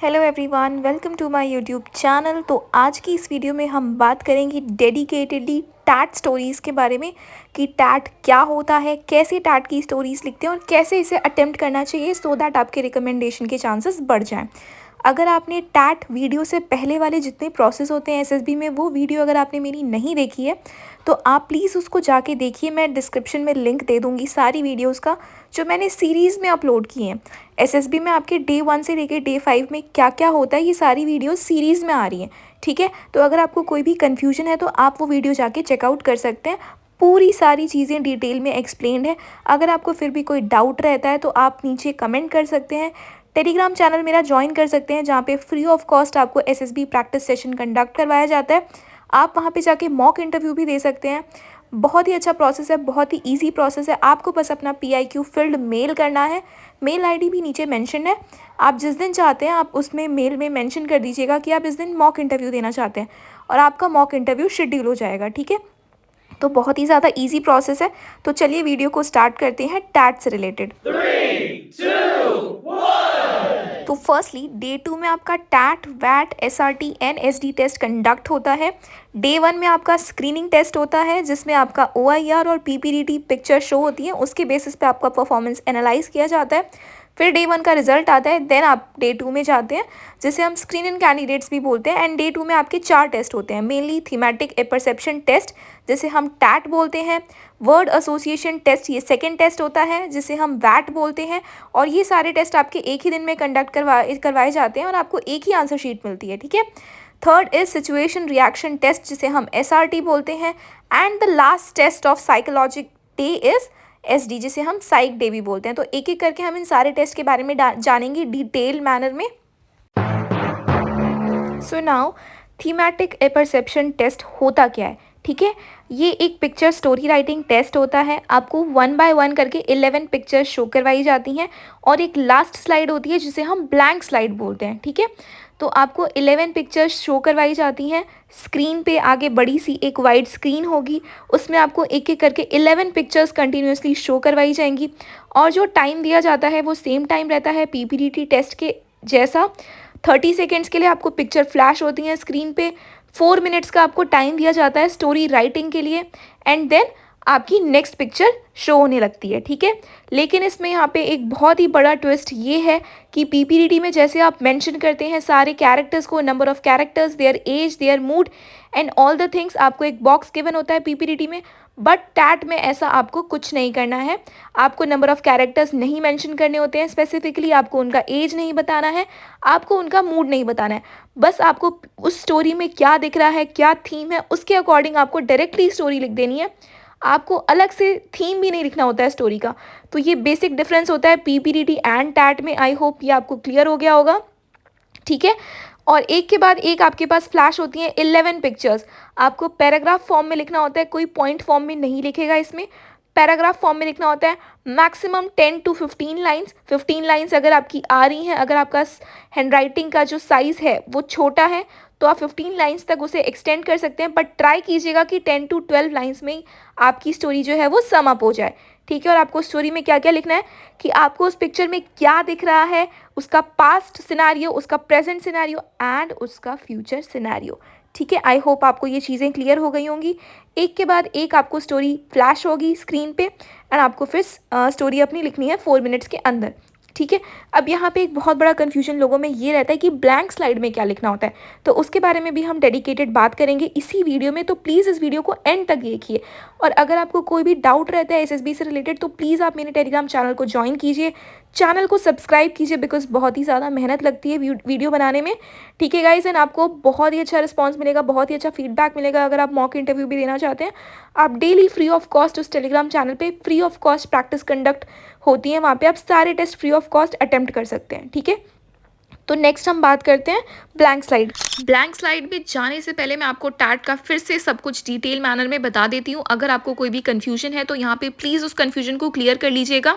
Hello everyone, welcome to my YouTube channel. तो आज की इस वीडियो में हम बात करेंगे डेडिकेटेडली टैट स्टोरीज़ के बारे में कि टैट क्या होता है, कैसे टैट की स्टोरीज़ लिखते हैं और कैसे इसे अटेम्प्ट करना चाहिए सो दैट आपके रिकमेंडेशन के चांसेस बढ़ जाएं। अगर आपने टैट वीडियो से पहले वाले जितने प्रोसेस होते हैं एसएसबी में, वो वीडियो अगर आपने मेरी नहीं देखी है तो आप प्लीज़ उसको जाके देखिए। मैं डिस्क्रिप्शन में लिंक दे दूँगी सारी वीडियोज़ का जो मैंने सीरीज़ में अपलोड किए हैं। एसएसबी में आपके डे 1 से लेकर डे 5 में क्या क्या होता है, ये सारी वीडियोस सीरीज़ में आ रही हैं, ठीक है। तो अगर आपको कोई भी कन्फ्यूजन है तो आप वो वीडियो जाके चेकआउट कर सकते हैं। पूरी सारी चीज़ें डिटेल में एक्सप्लेन्ड है। अगर आपको फिर भी कोई डाउट रहता है तो आप नीचे कमेंट कर सकते हैं। टेलीग्राम चैनल मेरा ज्वाइन कर सकते हैं जहाँ पे फ्री ऑफ कॉस्ट आपको एसएसबी प्रैक्टिस सेशन कंडक्ट करवाया जाता है। आप वहाँ पे जाके मॉक इंटरव्यू भी दे सकते हैं। बहुत ही अच्छा प्रोसेस है, बहुत ही इजी प्रोसेस है। आपको बस अपना PIQ फील्ड मेल करना है। मेल आईडी भी नीचे मेंशन है। आप जिस दिन चाहते हैं आप उसमें मेल में मेंशन कर दीजिएगा कि आप इस दिन मॉक इंटरव्यू देना चाहते हैं और आपका मॉक इंटरव्यू शेड्यूल हो जाएगा, ठीक है। तो बहुत ही ज़्यादा इजी प्रोसेस है। तो चलिए वीडियो को स्टार्ट करते हैं टैट से रिलेटेड। 3, 2, 1. तो फर्स्टली डे 2 में आपका टैट, वैट, SRT and SD test conduct होता है। डे 1 में आपका स्क्रीनिंग टेस्ट होता है जिसमें आपका OIR और PPDT पिक्चर शो होती है। उसके बेसिस पे आपका परफॉर्मेंस एनालाइज किया जाता है। फिर डे 1 का रिजल्ट आता है। देन आप डे 2 में जाते हैं जिसे हम स्क्रीनिंग कैंडिडेट्स भी बोलते हैं। एंड डे 2 में आपके 4 टेस्ट होते हैं, मेनली थीमेटिक परसेप्शन टेस्ट जिसे हम टैट बोलते हैं। वर्ड एसोसिएशन टेस्ट ये सेकंड टेस्ट होता है जिसे हम वैट बोलते हैं। और ये सारे टेस्ट आपके एक ही दिन में कंडक्ट करवाए जाते हैं और आपको एक ही आंसर शीट मिलती है, ठीक है। Third is situation reaction test जिसे हम SRT बोलते हैं। And the last test of psychologic day is SD जिसे हम साइक डे भी बोलते हैं। तो एक एक करके हम इन सारे टेस्ट के बारे में जानेंगे डिटेल मैनर में। So now thematic perception test होता क्या है, ठीक है। ये एक पिक्चर स्टोरी राइटिंग टेस्ट होता है। आपको 1 बाय 1 करके 11 पिक्चर्स शो करवाई जाती हैं और एक लास्ट स्लाइड होती है जिसे हम ब्लैंक स्लाइड बोलते हैं, ठीक है। तो आपको 11 पिक्चर्स शो करवाई जाती हैं। स्क्रीन पे आगे बड़ी सी एक वाइड स्क्रीन होगी, उसमें आपको एक एक करके 11 पिक्चर्स कंटिन्यूसली शो करवाई जाएंगी। और जो टाइम दिया जाता है वो सेम टाइम रहता है PPDT टेस्ट के जैसा। 30 सेकेंड्स के लिए आपको पिक्चर फ्लैश होती हैं स्क्रीन पे। 4 मिनट्स का आपको टाइम दिया जाता है स्टोरी राइटिंग के लिए। एंड देन आपकी नेक्स्ट पिक्चर शो होने लगती है, ठीक है। लेकिन इसमें यहाँ पे एक बहुत ही बड़ा ट्विस्ट ये है कि PPDT में जैसे आप मेंशन करते हैं सारे कैरेक्टर्स को, number of characters, their age, their mood and all the things, आपको एक बॉक्स गिवन होता है PPDT में। बट टैट में ऐसा आपको कुछ नहीं करना है। आपको नंबर ऑफ कैरेक्टर्स नहीं मेंशन करने होते हैं स्पेसिफिकली, आपको उनका एज नहीं बताना है, आपको उनका मूड नहीं बताना है। बस आपको उस स्टोरी में क्या दिख रहा है, क्या थीम है, उसके अकॉर्डिंग आपको डायरेक्टली स्टोरी लिख देनी है। आपको अलग से थीम भी नहीं लिखना होता है स्टोरी का। तो ये बेसिक डिफरेंस होता है PPDT एंड टैट में। आई होप ये आपको क्लियर हो गया होगा, ठीक है। और एक के बाद एक आपके पास फ्लैश होती हैं 11 पिक्चर्स। आपको पैराग्राफ फॉर्म में लिखना होता है, कोई पॉइंट फॉर्म में नहीं लिखेगा इसमें, पैराग्राफ फॉर्म में लिखना होता है। Maximum 10 to 15 lines. 15 लाइन्स अगर आपकी आ रही हैं, अगर आपका हैंडराइटिंग का जो साइज़ है वो छोटा है तो आप 15 लाइन्स तक उसे एक्सटेंड कर सकते हैं। बट ट्राई कीजिएगा कि 10 to 12 लाइन्स में आपकी स्टोरी जो है वो सम अप हो जाए, ठीक है। और आपको स्टोरी में क्या क्या लिखना है कि आपको उस पिक्चर में क्या दिख रहा है, उसका पास्ट सिनेरियो, उसका प्रेजेंट सिनेरियो एंड उसका फ्यूचर सिनेरियो, ठीक है। आई होप आपको ये चीज़ें क्लियर हो गई होंगी। एक के बाद एक आपको स्टोरी फ्लैश होगी स्क्रीन पे एंड आपको फिर स्टोरी अपनी लिखनी है 4 मिनट्स के अंदर, ठीक है। अब यहाँ पे एक बहुत बड़ा कन्फ्यूजन लोगों में ये रहता है कि ब्लैंक स्लाइड में क्या लिखना होता है। तो उसके बारे में भी हम डेडिकेटेड बात करेंगे इसी वीडियो में। तो प्लीज़ इस वीडियो को एंड तक देखिए। और अगर आपको कोई भी डाउट रहता है SSB से रिलेटेड तो प्लीज़ आप मेरे टेलीग्राम चैनल को ज्वाइन कीजिए, चैनल को सब्सक्राइब कीजिए, बिकॉज बहुत ही ज़्यादा मेहनत लगती है वीडियो बनाने में, ठीक है गाइज। एंड आपको बहुत ही अच्छा रिस्पॉन्स मिलेगा, बहुत ही अच्छा फीडबैक मिलेगा अगर आप मॉक इंटरव्यू भी देना चाहते हैं। आप डेली फ्री ऑफ कॉस्ट उस टेलीग्राम चैनल पे free of cost practice conduct होती है, वहाँ पे आप सारे test free of cost attempt कर सकते हैं, ठीक है। तो नेक्स्ट हम बात करते हैं ब्लैंक स्लाइड। ब्लैंक स्लाइड में जाने से पहले मैं आपको टैट का फिर से सब कुछ डिटेल मैनर में बता देती हूँ। अगर आपको कोई भी कन्फ्यूजन है तो यहाँ पे प्लीज़ उस कन्फ्यूजन को क्लियर कर लीजिएगा,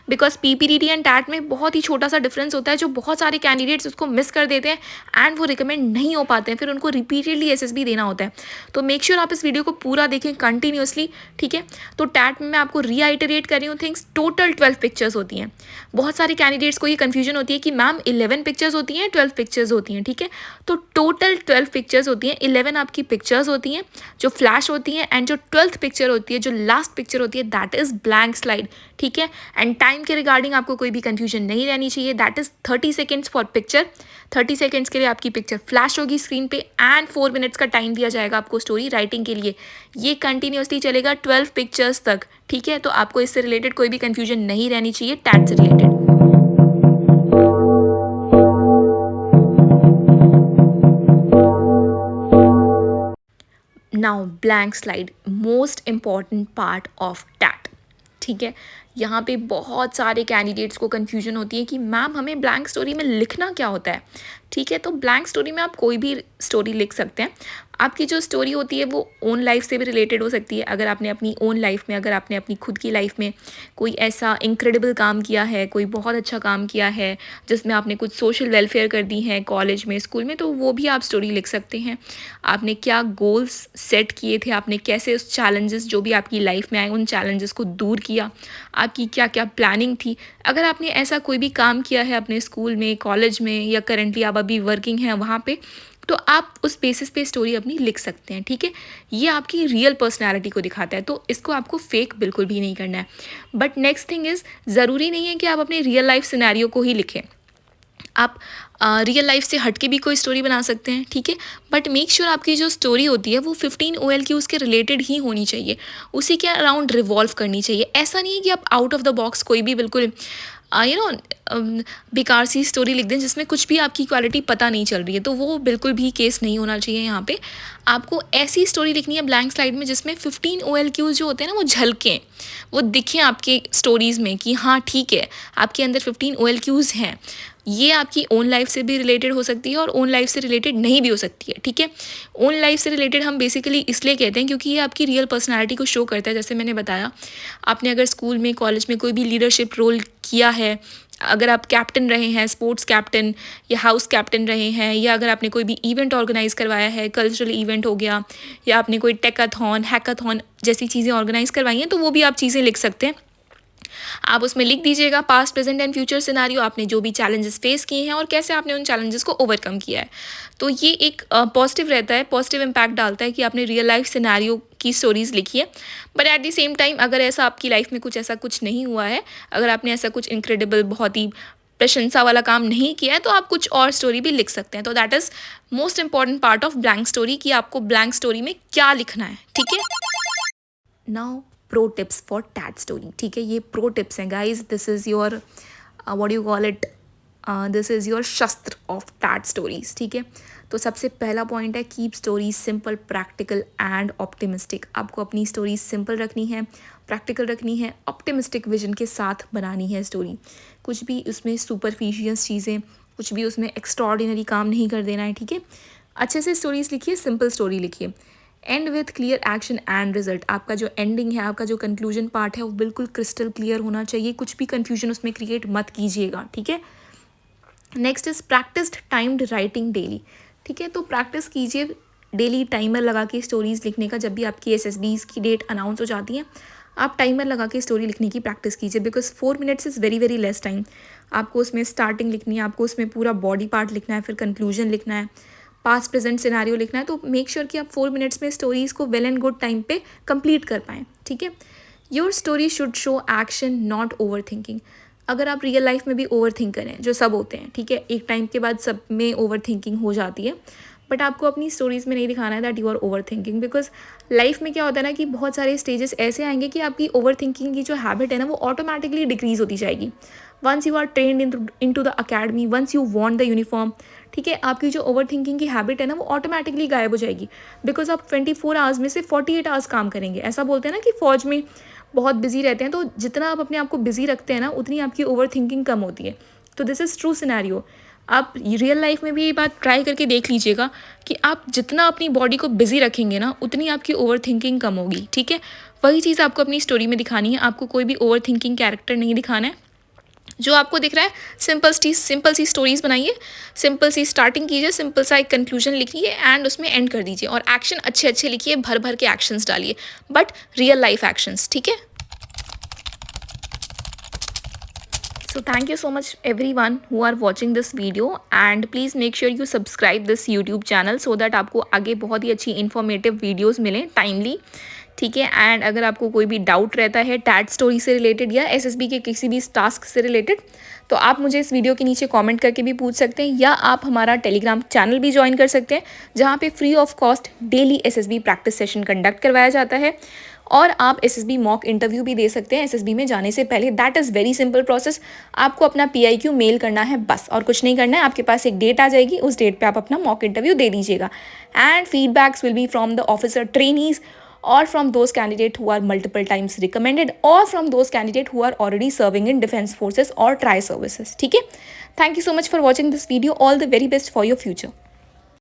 बिकॉज PPDT एंड टैट में बहुत ही छोटा सा डिफरेंस होता है जो बहुत सारे कैंडिडेट्स उसको मिस कर देते हैं एंड वो रिकमेंड नहीं हो पाते हैं, फिर उनको रिपीटेडली SSB देना होता है। तो मेक श्योर आप इस वीडियो को पूरा देखें कंटिन्यूसली, ठीक है। तो टैट में मैं आपको रीआइटरेट कर रही हूँ थिंग्स। टोटल 12 पिक्चर्स होती हैं। बहुत सारे कैंडिडेट्स को ये कन्फ्यूजन होती है कि मैम 11 पिक्चर्स होती हैं, 12 पिक्चर्स होती हैं, ठीक है। तो टोटल 12 पिक्चर्स होती हैं, 11 आपकी पिक्चर्स होती हैं जो फ्लैश होती हैं, एंड जो 12th पिक्चर होती है, जो लास्ट पिक्चर होती है, दैट इज़ ब्लैंक स्लाइड, ठीक है। एंड टाइम के रिगार्डिंग आपको कोई भी कन्फ्यूजन नहीं रहनी चाहिए, that is 30 seconds for picture. 30 seconds के लिए आपकी पिक्चर फ्लैश होगी स्क्रीन पे, एंड 4 मिनट्स का टाइम दिया जाएगा आपको स्टोरी राइटिंग के लिए। ये कंटिन्यूसली चलेगा 12 पिक्चर्स तक, ठीक है। तो आपको इससे रिलेटेड कोई भी कन्फ्यूजन नहीं रहनी चाहिए टैट से related. Now blank slide, most important part of TAT, ठीक है। यहाँ पे बहुत सारे कैंडिडेट्स को कन्फ्यूजन होती है कि मैम हमें ब्लैंक स्टोरी में लिखना क्या होता है, ठीक है। तो ब्लैंक स्टोरी में आप कोई भी स्टोरी लिख सकते हैं। आपकी जो स्टोरी होती है वो ओन लाइफ से भी रिलेटेड हो सकती है। अगर आपने अपनी ओन लाइफ में, अगर आपने अपनी खुद की लाइफ में कोई ऐसा इनक्रेडिबल काम किया है, कोई बहुत अच्छा काम किया है जिसमें आपने कुछ सोशल वेलफेयर कर दी है कॉलेज में, स्कूल में, तो वो भी आप स्टोरी लिख सकते हैं। आपने क्या गोल्स सेट किए थे, आपने कैसे उस चैलेंजेस जो भी आपकी लाइफ में आए उन चैलेंजेस को दूर किया, आपकी क्या क्या प्लानिंग थी। अगर आपने ऐसा कोई भी काम किया है अपने स्कूल में, कॉलेज में, या करंटली आप अभी वर्किंग हैं वहाँ पे, तो आप उस बेसिस पे स्टोरी अपनी लिख सकते हैं, ठीक है। ये आपकी रियल पर्सनैलिटी को दिखाता है, तो इसको आपको फेक बिल्कुल भी नहीं करना है। बट नेक्स्ट थिंग इज़, ज़रूरी नहीं है कि आप अपने रियल लाइफ सिनेरियो को ही लिखें। आप रियल लाइफ से हट के भी कोई स्टोरी बना सकते हैं, ठीक है। बट मेक श्योर आपकी जो स्टोरी होती है वो 15 OLQs के रिलेटेड ही होनी चाहिए, उसी के अराउंड रिवॉल्व करनी चाहिए। ऐसा नहीं है कि आप आउट ऑफ द बॉक्स कोई भी बिल्कुल बेकार सी स्टोरी लिख दें जिसमें कुछ भी आपकी क्वालिटी पता नहीं चल रही है, तो वो बिल्कुल भी केस नहीं होना चाहिए। यहाँ पे आपको ऐसी स्टोरी लिखनी है ब्लैंक स्लाइड में जिसमें 15 OLQs जो होते हैं ना वो झलकें, वो दिखें आपके स्टोरीज़ में कि हाँ ठीक है आपके अंदर 15 OLQs हैं। ये आपकी ओन लाइफ से भी रिलेटेड हो सकती है और ओन लाइफ से रिलेटेड नहीं भी हो सकती है, ठीक है। ओन लाइफ से रिलेटेड हम बेसिकली इसलिए कहते हैं क्योंकि ये आपकी रियल पर्सनालिटी को शो करता है। जैसे मैंने बताया, आपने अगर स्कूल में, कॉलेज में कोई भी लीडरशिप रोल किया है, अगर आप कैप्टन रहे हैं, स्पोर्ट्स कैप्टन या हाउस कैप्टन रहे हैं, या अगर आपने कोई भी इवेंट ऑर्गेनाइज़ करवाया है, कल्चरल इवेंट हो गया, या आपने कोई टेकाथॉन, हैकाथॉन जैसी चीज़ें ऑर्गेनाइज़ करवाई हैं, तो वो भी आप चीज़ें लिख सकते हैं। आप उसमें लिख दीजिएगा past, present and future scenario, आपने जो भी चैलेंजेस फेस किए हैं और कैसे आपने उन चैलेंजेस को ओवरकम किया है। तो ये एक पॉजिटिव रहता है, पॉजिटिव इम्पैक्ट डालता है कि आपने रियल लाइफ सिनारियो की स्टोरीज़ लिखी है। But at the same time अगर ऐसा आपकी लाइफ में कुछ ऐसा कुछ नहीं हुआ है, अगर आपने ऐसा कुछ इनक्रेडिबल, बहुत ही प्रशंसा वाला काम नहीं किया है, तो आप कुछ और स्टोरी भी लिख सकते हैं। तो that is most important part of blank story कि आपको ब्लैंक स्टोरी में क्या लिखना है, ठीक है। Now pro tips for tat story, ठीक है। ये प्रो टिप्स हैं guys, this is your what you call it, this is your शस्त्र ऑफ टैट स्टोरीज, ठीक है। तो सबसे पहला पॉइंट है, keep stories simple, practical and optimistic. आपको अपनी स्टोरीज सिंपल रखनी है, प्रैक्टिकल रखनी है, ऑप्टिमिस्टिक विजन के साथ बनानी है स्टोरी। कुछ भी उसमें सुपरफिशियस चीज़ें, कुछ भी उसमें एक्स्ट्रॉर्डिनरी काम नहीं कर देना है, ठीक है। अच्छे से स्टोरीज लिखिए, सिंपल स्टोरी लिखिए। And with clear action and result, आपका जो एंडिंग है, आपका जो कंक्लूजन पार्ट है वो बिल्कुल क्रिस्टल क्लियर होना चाहिए, कुछ भी कन्फ्यूजन उसमें क्रिएट मत कीजिएगा, ठीक है। Next is practised timed writing daily, ठीक है। तो प्रैक्टिस कीजिए डेली, टाइमर लगा के स्टोरीज लिखने का। जब भी आपकी SSBs की डेट अनाउंस हो जाती है, आप टाइमर लगा के स्टोरी लिखने की प्रैक्टिस कीजिए, because 4 minutes is very very less time. आपको उसमें स्टार्टिंग लिखनी है, आपको उसमें पूरा बॉडी पार्ट लिखना है, फिर कंक्लूजन लिखना है, पास्ट प्रेजेंट सिनारियो लिखना है। तो मेक श्योर कि आप 4 मिनट्स में स्टोरीज़ को वेल एंड गुड टाइम पे कंप्लीट कर पाएँ, ठीक है। Your story should show action not over thinking. अगर आप रियल लाइफ में भी ओवर थिंक करें, जो सब होते हैं, ठीक है, एक टाइम के बाद सब में ओवर थिंकिंग हो जाती है, बट आपको अपनी स्टोरीज़ में नहीं दिखाना है that you are overthinking. Because life में क्या होता है ना कि बहुत सारे स्टेजेस ऐसे आएंगे कि आपकी ओवर थिंकिंग की जो हैबिट है ना वो ऑटोमेटिकली डिक्रीज होती जाएगी। Once you are trained into the academy, once you want the uniform, ठीक है, आपकी जो ओवर थिंकिंग की हैबिट है ना वो ऑटोमेटिकली गायब हो जाएगी। बिकॉज आप 24 आवर्स में से 48 आवर्स काम करेंगे। ऐसा बोलते हैं ना कि फ़ौज में बहुत बिजी रहते हैं, तो जितना आप अपने आप को बिजी रखते हैं ना उतनी आपकी ओवर थिंकिंग कम होती है। तो दिस इज़ ट्रू सिनेरियो। आप रियल लाइफ में भी ये बात ट्राई करके देख लीजिएगा कि आप जितना अपनी बॉडी को बिजी रखेंगे ना उतनी आपकी ओवर थिंकिंग कम होगी, ठीक है। वही चीज़ आपको अपनी स्टोरी में दिखानी है। आपको कोई भी ओवर थिंकिंग कैरेक्टर नहीं दिखाना है। जो आपको दिख रहा है सिंपल सी स्टोरीज बनाइए, सिंपल सी स्टार्टिंग कीजिए, सिंपल सा एक कंक्लूजन लिखिए एंड उसमें एंड कर दीजिए। और एक्शन अच्छे अच्छे लिखिए, भर भर के एक्शंस डालिए, बट रियल लाइफ एक्शंस, ठीक है। So thank you so much everyone who are watching this video, and please make sure you subscribe this YouTube channel so that आपको आगे बहुत ही अच्छी इन्फॉर्मेटिव वीडियोस मिलें टाइमली, ठीक है। एंड अगर आपको कोई भी डाउट रहता है टैट स्टोरी से रिलेटेड या एसएसबी के किसी भी टास्क से रिलेटेड, तो आप मुझे इस वीडियो के नीचे कमेंट करके भी पूछ सकते हैं, या आप हमारा टेलीग्राम चैनल भी ज्वाइन कर सकते हैं जहाँ पे free of cost daily SSB practice session conduct करवाया जाता है। और आप एसएसबी मॉक इंटरव्यू भी दे सकते हैं एसएसबी में जाने से पहले। That is very simple process. आपको अपना PIQ मेल करना है बस, और कुछ नहीं करना है। आपके पास एक डेट आ जाएगी, उस डेट पे आप अपना मॉक इंटरव्यू दे दीजिएगा। And feedbacks will be from the officer trainees, or from those candidates who are multiple times recommended, or from those candidates who are already serving in defense forces or tri services, ठीक है। Thank you so much for watching this video. All the very best for your future.